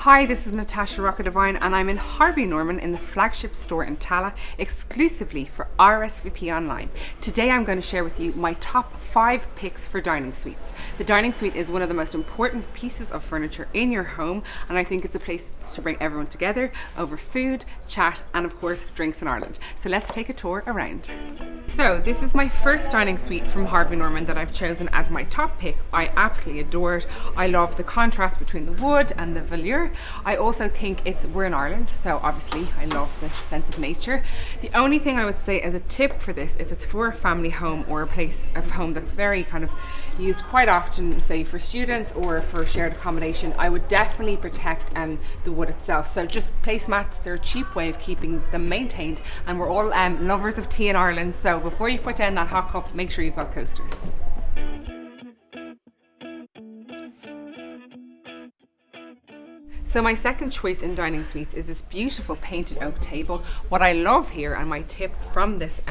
Hi, this is Natasha Rocca Devine and I'm in Harvey Norman in the Flagship store in Tallaght exclusively for RSVP Online. Today I'm going to share with you my top 5 picks for dining suites. The dining suite is one of the most important pieces of furniture in your home, and I think it's a place to bring everyone together over food, chat and of course drinks in Ireland. So let's take a tour around. So this is my first dining suite from Harvey Norman that I've chosen as my top pick. I absolutely adore it. I love the contrast between the wood and the velour. I also think we're in Ireland, so obviously I love the sense of nature. The only thing I would say as a tip for this, if it's for a family home or a place of home that's very kind of used quite often, say for students or for shared accommodation, I would definitely protect the wood itself. So just placemats, they're a cheap way of keeping them maintained, and we're all lovers of tea in Ireland, so before you put down that hot cup, make sure you've got coasters. So my second choice in dining suites is this beautiful painted oak table. What I love here, and my tip from this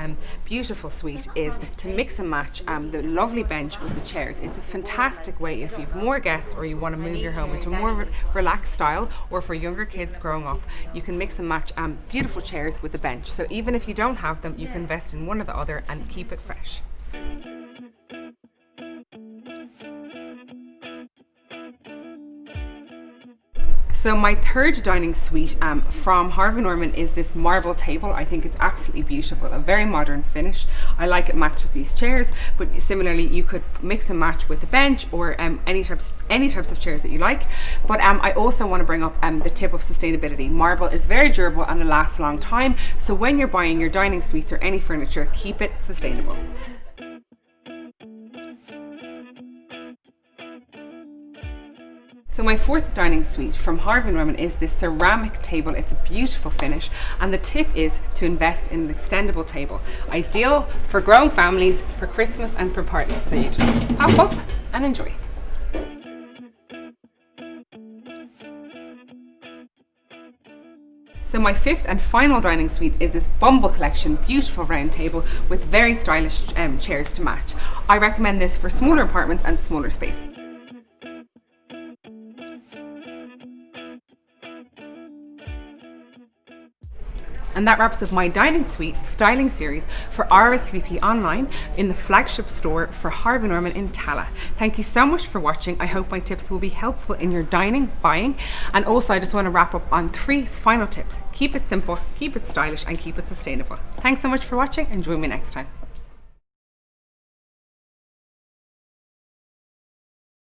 beautiful suite, is to mix and match the lovely bench with the chairs. It's a fantastic way if you've more guests or you want to move your home into a more relaxed style, or for younger kids growing up, you can mix and match beautiful chairs with the bench. So even if you don't have them, you can invest in one or the other and keep it fresh. So my third dining suite from Harvey Norman is this marble table. I think it's absolutely beautiful, a very modern finish. I like it matched with these chairs, but similarly you could mix and match with the bench or any types of chairs that you like. But I also want to bring up the tip of sustainability. Marble is very durable and it lasts a long time, so when you're buying your dining suites or any furniture, keep it sustainable. So my fourth dining suite from Harvey Norman is this ceramic table. It's a beautiful finish, and the tip is to invest in an extendable table. Ideal for growing families, for Christmas and for parties. So you just pop up and enjoy. So my fifth and final dining suite is this Bumble Collection beautiful round table with very stylish chairs to match. I recommend this for smaller apartments and smaller spaces. And that wraps up my dining suite styling series for RSVP Online in the Flagship store for Harvey Norman in Tallaght. Thank you so much for watching. I hope my tips will be helpful in your dining, buying, and also I just want to wrap up on 3 final tips. Keep it simple, keep it stylish, and keep it sustainable. Thanks so much for watching, and join me next time.